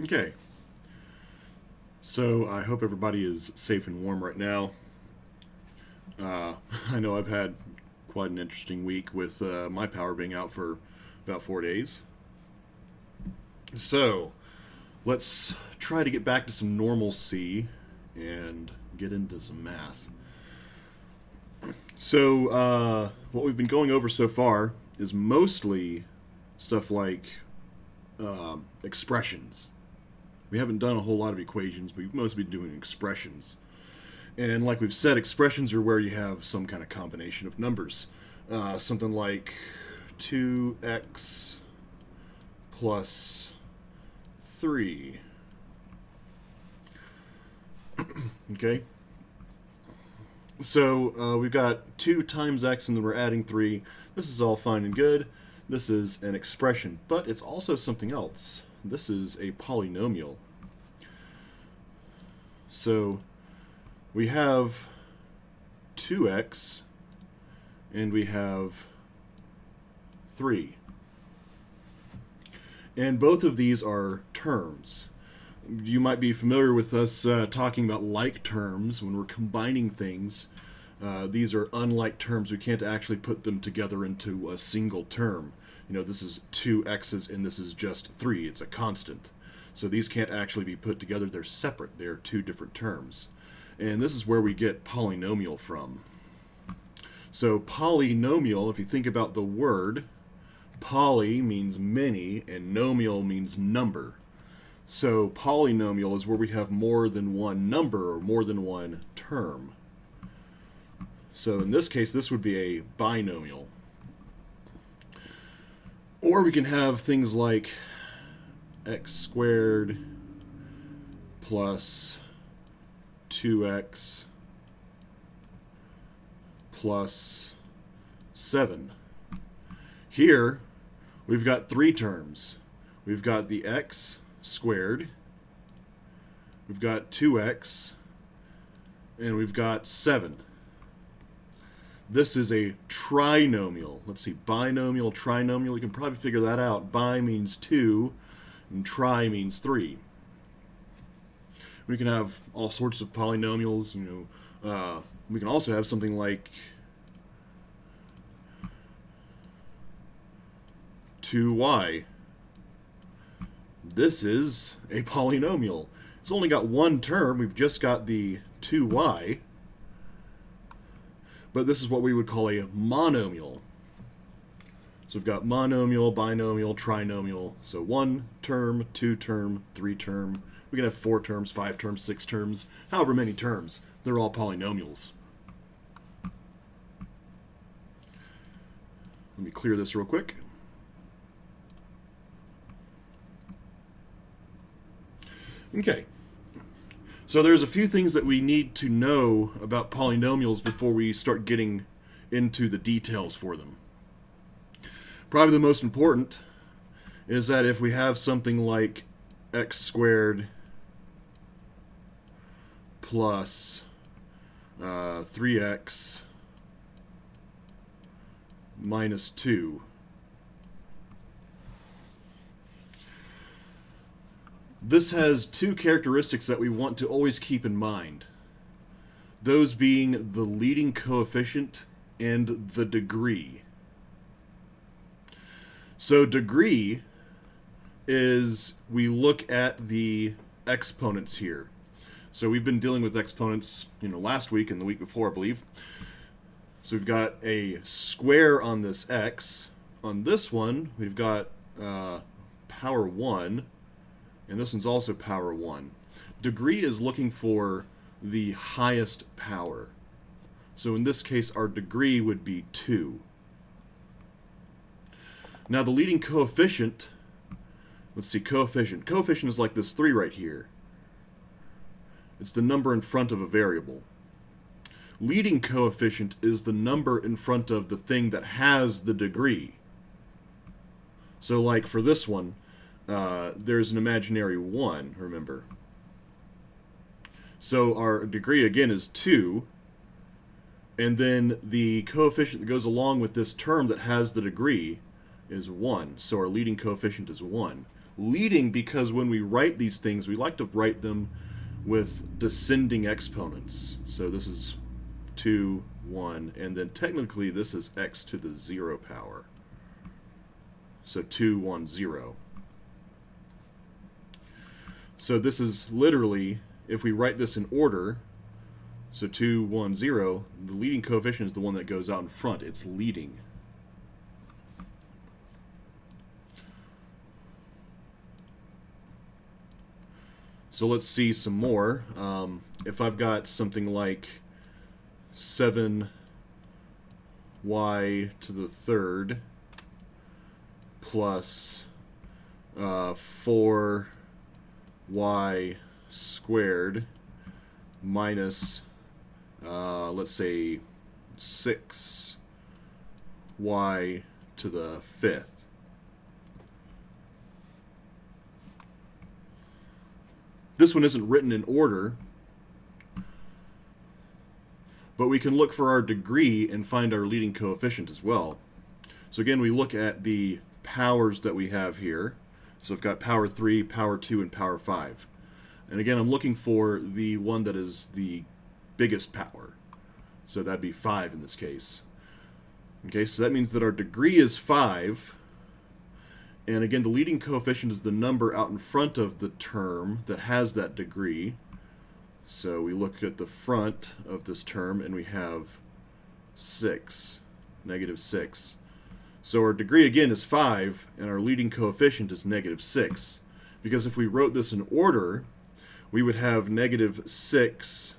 Okay, so I hope everybody is safe and warm right now. Uh, I know I've had quite an interesting week with my power being out for about 4 days. So let's try to get back to some normalcy and get into some math. So, what we've been going over so far is mostly stuff like expressions. We haven't done a whole lot of equations, but we've mostly been doing expressions. And like we've said, expressions are where you have some kind of combination of numbers. Something like 2x plus 3. Okay? So we've got 2 times x and then we're adding 3. This is all fine and good. This is an expression, but it's also something else. This is a polynomial. So we have 2x and we have 3. And both of these are terms. You might be familiar with us talking about like terms when we're combining things. These are unlike terms. We can't actually put them together into a single term. You know, this is 2x's and this is just 3. It's a constant. So these can't actually be put together. They're separate. They're two different terms. And this is where we get polynomial from. So polynomial, if you think about the word, poly means many and nomial means number. So polynomial is where we have more than one number or more than one term. So in this case, this would be a binomial. Or we can have things like x squared plus 2x plus 7. Here, we've got 3 terms. We've got the x squared, we've got 2x, and we've got 7. This is a trinomial. Let's see, binomial, trinomial. You can probably figure that out. Bi means 2, and tri means 3. We can have all sorts of polynomials. We can also have something like 2y. This is a polynomial. It's only got one term. We've just got the 2y. But this is what we would call a monomial. So we've got monomial, binomial, trinomial. So 1 term, 2 term, 3 term. We can have 4 terms, 5 terms, 6 terms, however many terms. They're all polynomials. Let me clear this real quick. Okay, so there's a few things that we need to know about polynomials before we start getting into the details for them. Probably the most important is that if we have something like x squared plus 3x minus 2, this has 2 characteristics that we want to always keep in mind. Those being the leading coefficient and the degree. So degree is we look at the exponents here. So we've been dealing with exponents, last week and the week before, I believe. So we've got a square on this x. On this one, we've got power 1. And this one's also power 1. Degree is looking for the highest power. So in this case, our degree would be 2. Now the leading coefficient, let's see, coefficient. Coefficient is like this 3 right here. It's the number in front of a variable. Leading coefficient is the number in front of the thing that has the degree. So like for this one, there's an imaginary 1, remember. So our degree, again, is 2. And then the coefficient that goes along with this term that has the degree is 1. So our leading coefficient is 1. Leading because when we write these things, we like to write them with descending exponents. So this is 2, 1, and then technically this is x to the 0 power. So 2, 1, 0. So this is literally, if we write this in order, so 2, 1, 0, the leading coefficient is the one that goes out in front. It's leading. So let's see some more. If I've got something like 7y to the third plus 4y squared minus, let's say, 6y to the fifth. This one isn't written in order, but we can look for our degree and find our leading coefficient as well. So again, we look at the powers that we have here. So I've got power 3, power 2, and power 5. And again, I'm looking for the one that is the biggest power. So that'd be 5 in this case. Okay, so that means that our degree is 5. And again, the leading coefficient is the number out in front of the term that has that degree. So we look at the front of this term and we have 6, negative 6. So our degree again is 5 and our leading coefficient is negative 6. Because if we wrote this in order, we would have negative 6y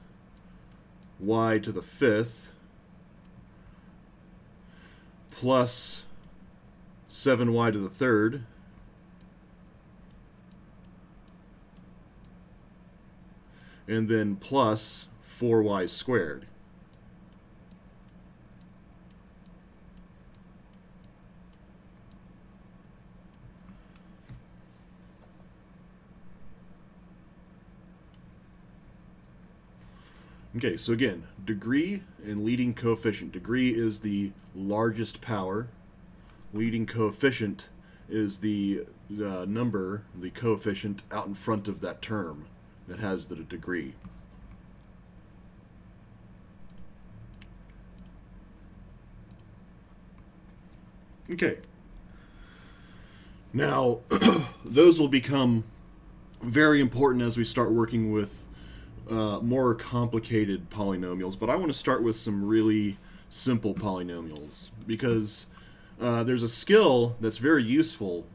to the fifth plus 7y to the third and then plus 4y squared. Okay, so again, degree and leading coefficient. Degree is the largest power. Leading coefficient is the number, the coefficient out in front of that term that has the degree. Okay. Now, those will become very important as we start working with more complicated polynomials, but I want to start with some really simple polynomials because there's a skill that's very useful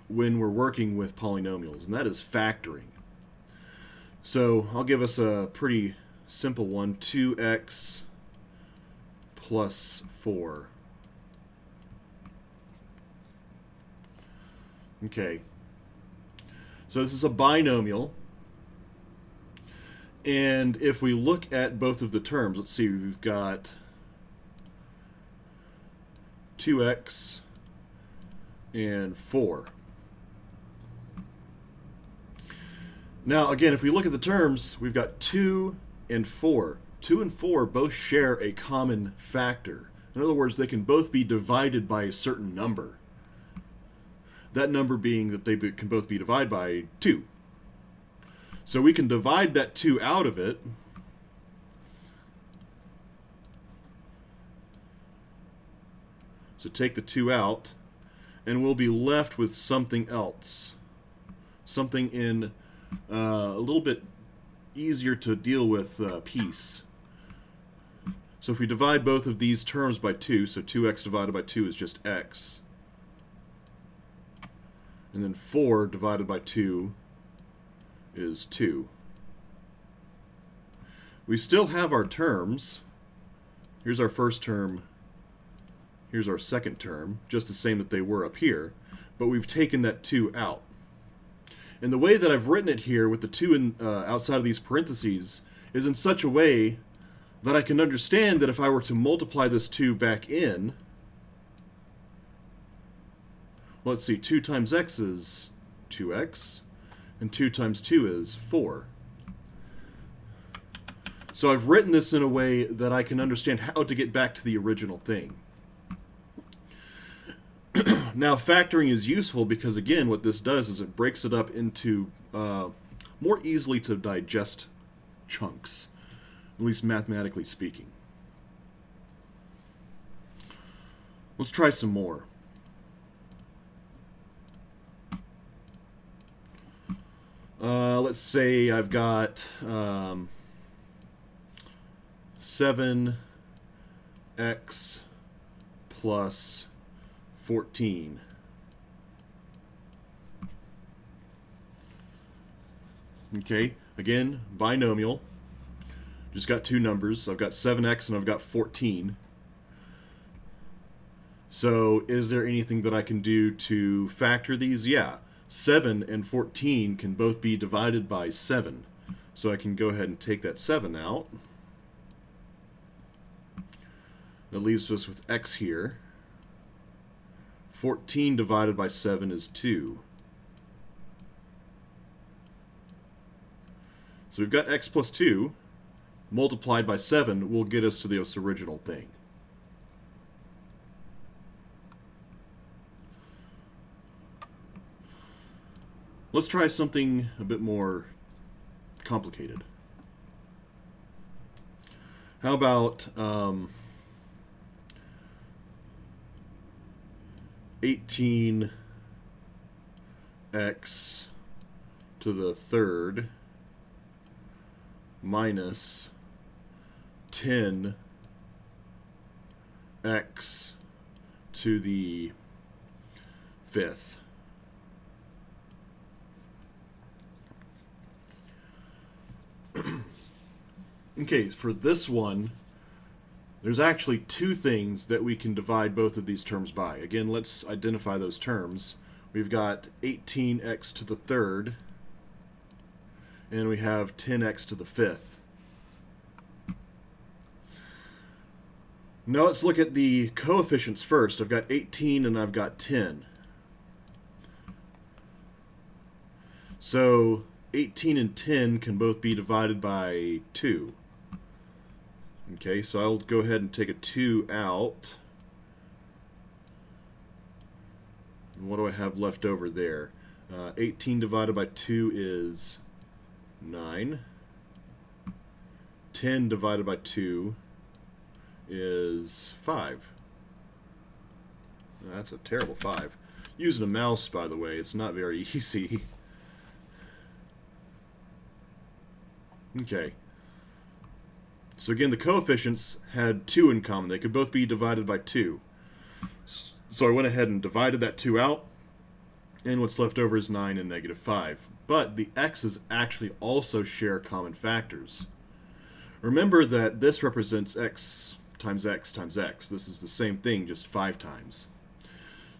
when we're working with polynomials, and that is factoring. So I'll give us a pretty simple one, 2x plus 4. Okay, so this is a binomial, and if we look at both of the terms, let's see, we've got 2x and 4. Now again, if we look at the terms, we've got 2 and 4. 2 and 4 both share a common factor. In other words, they can both be divided by a certain number. That number being that they can both be divided by 2. So we can divide that 2 out of it. So take the 2 out, and we'll be left with something else. Something in a little bit easier to deal with piece. So if we divide both of these terms by 2, so 2x divided by 2 is just x. And then 4 divided by 2 is 2. We still have our terms. Here's our first term. Here's our second term, just the same that they were up here, but we've taken that 2 out. And the way that I've written it here with the 2 outside of these parentheses is in such a way that I can understand that if I were to multiply this 2 back in, let's see, 2 times x is 2x, and 2 times 2 is 4. So I've written this in a way that I can understand how to get back to the original thing. Now, factoring is useful because, again, what this does is it breaks it up into more easily to digest chunks, at least mathematically speaking. Let's try some more. Let's say I've got 7x plus 14. Okay, again, binomial. Just got two numbers. I've got 7x and I've got 14. So is there anything that I can do to factor these? Yeah. 7 and 14 can both be divided by 7. So I can go ahead and take that 7 out. That leaves us with x here. 14 divided by 7 is 2. So we've got x plus 2 multiplied by 7 will get us to this original thing. Let's try something a bit more complicated. How about 18x to the third minus 10x to the fifth. Okay, for this one, there's actually two things that we can divide both of these terms by. Again, let's identify those terms. We've got 18x to the third, and we have 10x to the fifth. Now let's look at the coefficients first. I've got 18 and I've got 10. So 18 and 10 can both be divided by 2. Okay, so I'll go ahead and take a 2 out. And what do I have left over there? 18 divided by 2 is 9. 10 divided by 2 is 5. That's a terrible 5. Using a mouse, by the way, it's not very easy. Okay. So again, the coefficients had 2 in common. They could both be divided by 2. So I went ahead and divided that 2 out, and what's left over is 9 and negative 5. But the x's actually also share common factors. Remember that this represents x times x times x. This is the same thing, just 5 times.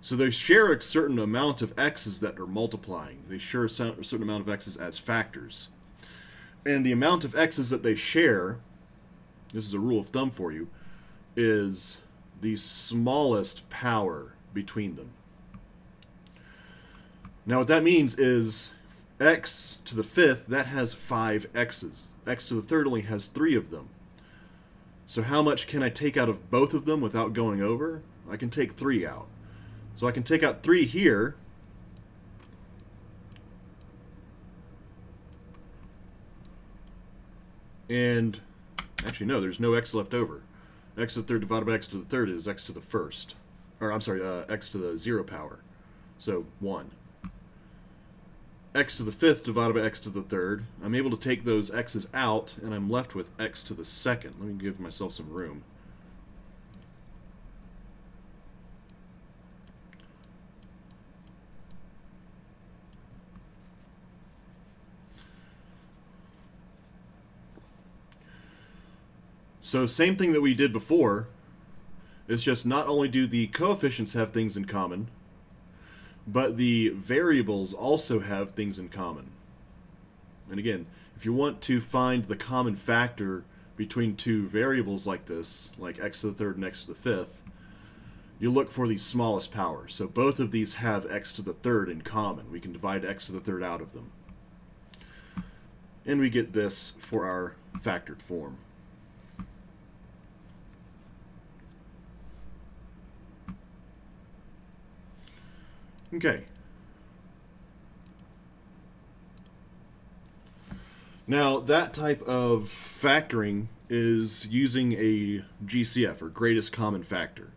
So they share a certain amount of x's that are multiplying. They share a certain amount of x's as factors. And the amount of x's that they share, this is a rule of thumb for you, is the smallest power between them. Now what that means is x to the fifth, that has 5 x's. X to the third only has 3 of them. So how much can I take out of both of them without going over? I can take 3 out. So I can take out 3 here. And actually, no, there's no x left over. X to the third divided by x to the third is x to the first. Or, I'm sorry, x to the 0 power. So, 1. X to the fifth divided by x to the third. I'm able to take those x's out, and I'm left with x to the second. Let me give myself some room. So same thing that we did before. It's just not only do the coefficients have things in common, but the variables also have things in common. And again, if you want to find the common factor between two variables like this, like x to the third and x to the fifth, you look for the smallest power. So both of these have x to the third in common. We can divide x to the third out of them. And we get this for our factored form. Okay. Now, that type of factoring is using a GCF, or greatest common factor.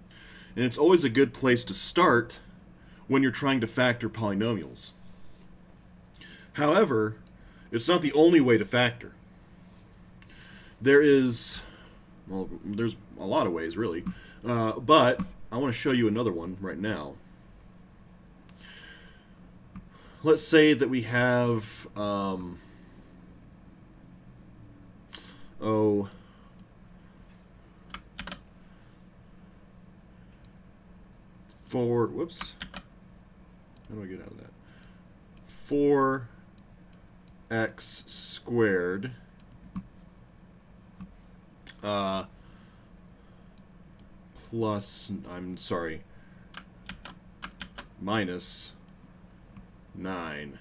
And it's always a good place to start when you're trying to factor polynomials. However, it's not the only way to factor. There's a lot of ways, really. But I want to show you another one right now. Let's say that we have, whoops. How do I get out of that? 4x squared minus 9.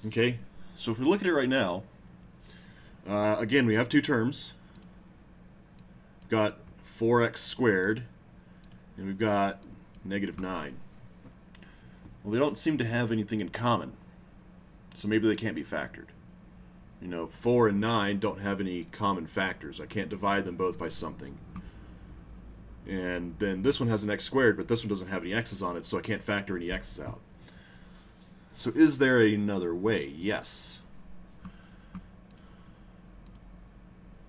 Okay, so if we look at it right now, again, we have two terms. We've got 4x squared, and we've got negative 9. Well, they don't seem to have anything in common, so maybe they can't be factored. 4 and 9 don't have any common factors. I can't divide them both by something. And then this one has an x squared, but this one doesn't have any x's on it, so I can't factor any x's out. So is there another way? Yes.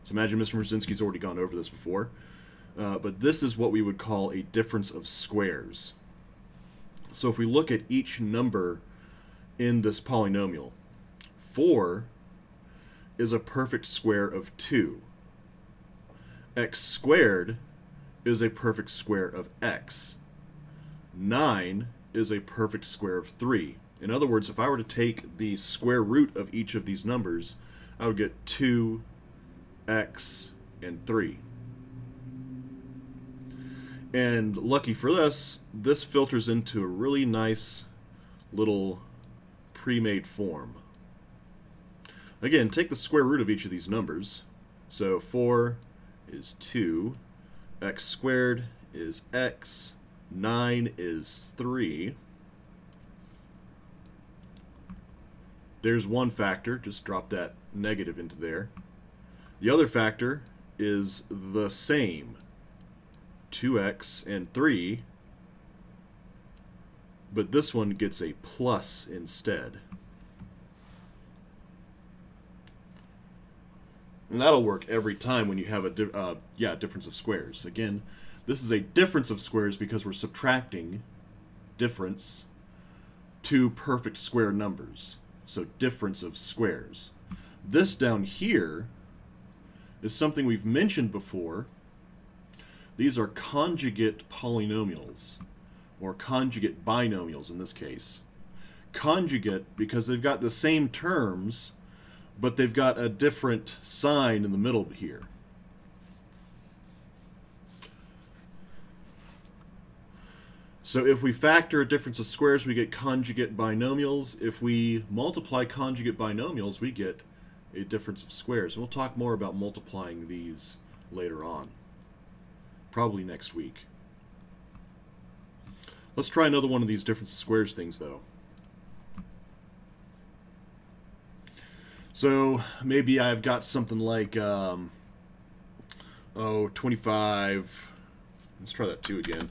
So imagine Mr. Mrzinski's already gone over this before. But this is what we would call a difference of squares. So if we look at each number in this polynomial, 4 is a perfect square of 2. X squared is a perfect square of x. 9 is a perfect square of 3. In other words, if I were to take the square root of each of these numbers, I would get 2, x, and 3. And lucky for us, this filters into a really nice little pre-made form. Again, take the square root of each of these numbers. So 4 is 2, x squared is x, 9 is 3. There's one factor, just drop that negative into there. The other factor is the same, 2x and 3, but this one gets a plus instead. And that'll work every time when you have a difference of squares. Again, this is a difference of squares because we're subtracting difference to perfect square numbers. So difference of squares. This down here is something we've mentioned before. These are conjugate polynomials, or conjugate binomials in this case. Conjugate because they've got the same terms, but they've got a different sign in the middle here. So if we factor a difference of squares, we get conjugate binomials. If we multiply conjugate binomials, we get a difference of squares. And we'll talk more about multiplying these later on, probably next week. Let's try another one of these difference of squares things, though. So maybe I've got something like, 25. Let's try that 2 again.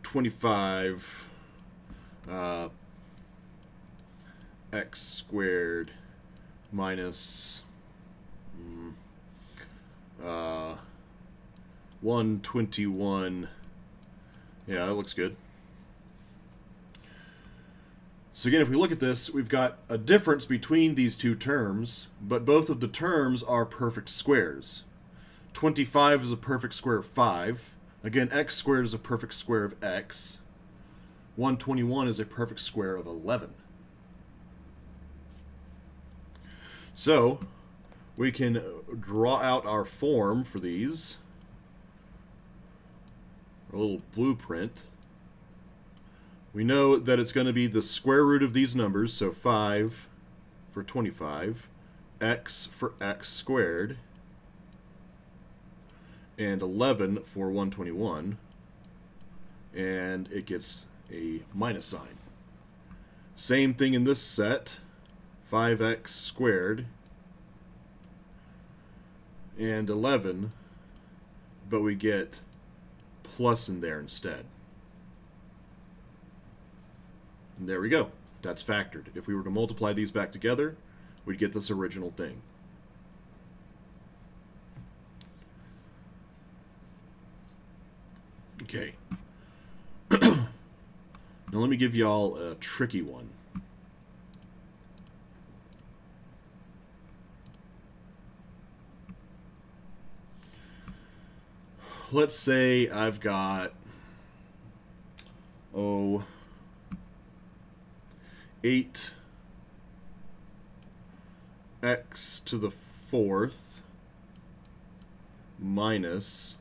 25 x squared minus 121. Yeah, that looks good. So again, if we look at this, we've got a difference between these two terms, but both of the terms are perfect squares. 25 is a perfect square of 5. Again, x squared is a perfect square of x. 121 is a perfect square of 11. So we can draw out our form for these, our little blueprint. We know that it's going to be the square root of these numbers, so 5 for 25, x for x squared, and 11 for 121, and it gets a minus sign. Same thing in this set, 5x squared and 11, but we get plus in there instead. And there we go. That's factored. If we were to multiply these back together, we'd get this original thing. Okay. Now let me give y'all a tricky one. Let's say I've got, 8x to the 4th minus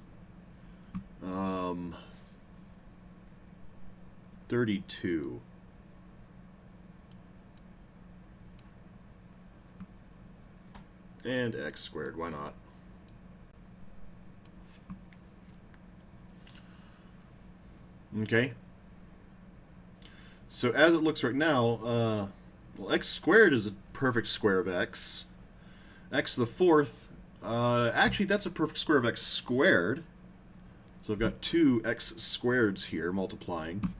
32. And x squared, why not? Okay. So as it looks right now, well, x squared is a perfect square of x. X to the 4th, actually that's a perfect square of x squared. So I've got two x squareds here multiplying.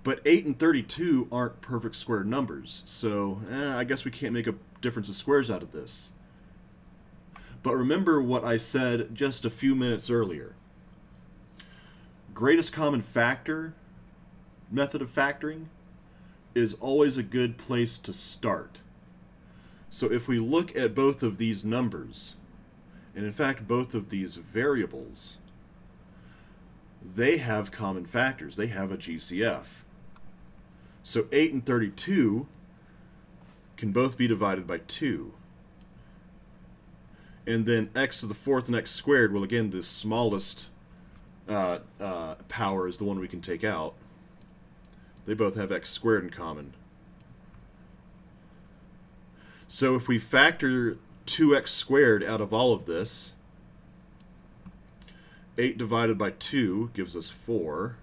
But 8 and 32 aren't perfect square numbers, so I guess we can't make a difference of squares out of this. But remember what I said just a few minutes earlier. Greatest common factor method of factoring is always a good place to start. So if we look at both of these numbers, and in fact both of these variables, they have common factors. They have a GCF. So 8 and 32 can both be divided by 2. And then x to the 4th and x squared, well again the smallest power is the one we can take out. They both have x squared in common. So if we factor 2x squared out of all of this, 8 divided by 2 gives us 4.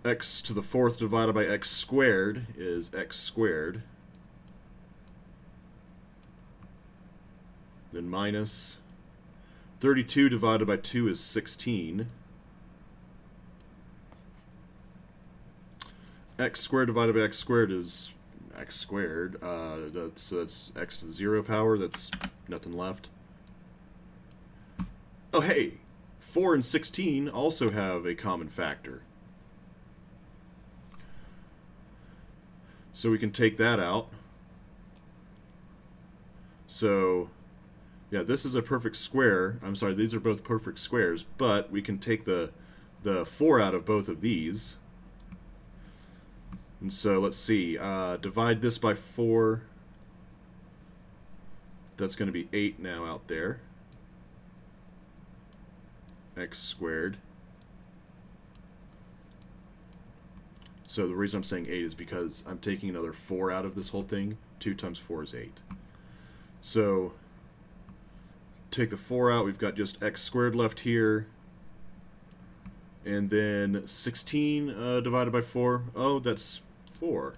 X to the 4th divided by x squared is x squared. Then minus 32 divided by 2 is 16. X squared divided by x squared is x squared. So that's x to the 0 power. That's nothing left. Oh, hey, 4 and 16 also have a common factor. So we can take that out. So, yeah, this is a perfect square. I'm sorry, these are both perfect squares, but we can take the 4 out of both of these. And so let's see, divide this by 4. That's going to be 8 now out there. X squared. So the reason I'm saying 8 is because I'm taking another 4 out of this whole thing. 2 times 4 is 8. So take the 4 out, we've got just x squared left here. And then 16 divided by 4. Oh, that's 4.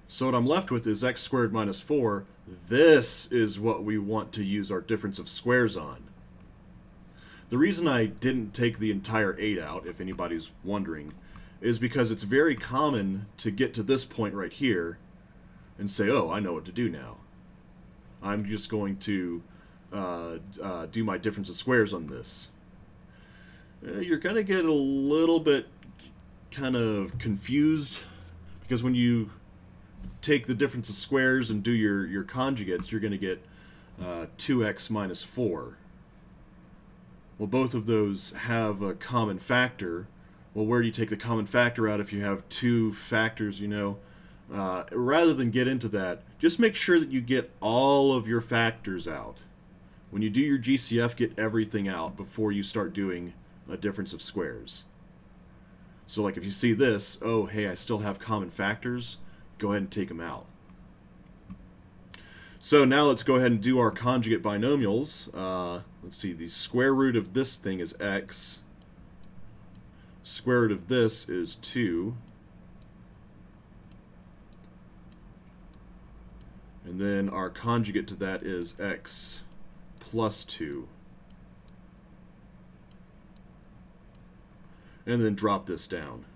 So what I'm left with is x squared minus 4. This is what we want to use our difference of squares on. The reason I didn't take the entire 8 out, if anybody's wondering, is because it's very common to get to this point right here and say, oh, I know what to do now. I'm just going to do my difference of squares on this. You're going to get a little bit kind of confused, because when you take the difference of squares and do your conjugates, you're going to get 2x minus 4. Well, both of those have a common factor. Well, where do you take the common factor out if you have two factors, you know? Rather than get into that, just make sure that you get all of your factors out. When you do your GCF, get everything out before you start doing a difference of squares. So like if you see this, oh, hey, I still have common factors, go ahead and take them out. So now let's go ahead and do our conjugate binomials. Let's see, the square root of this thing is x. Square root of this is 2. And then our conjugate to that is x plus 2. And then drop this down.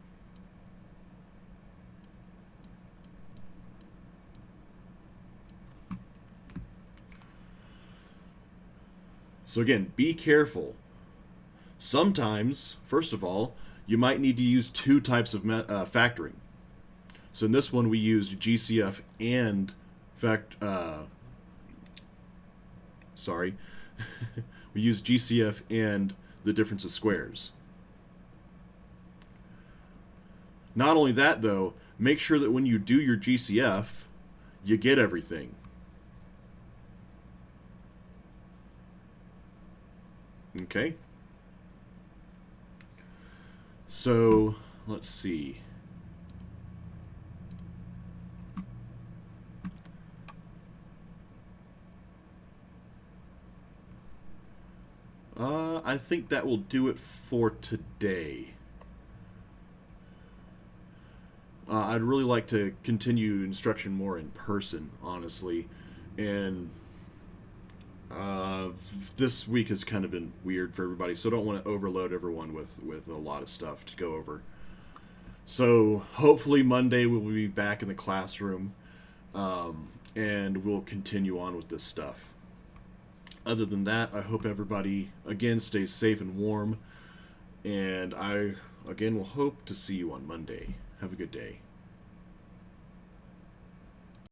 So again, be careful. Sometimes, first of all, you might need to use two types of factoring. So in this one, we used GCF and we used GCF and the difference of squares. Not only that, though, make sure that when you do your GCF, you get everything. Okay. So, let's see. I think that will do it for today. I'd really like to continue instruction more in person, honestly. And this week has kind of been weird for everybody, so I don't want to overload everyone with a lot of stuff to go over. So hopefully Monday we'll be back in the classroom, and we'll continue on with this stuff. Other than that, I hope everybody, again, stays safe and warm, and I, again, will hope to see you on Monday. Have a good day.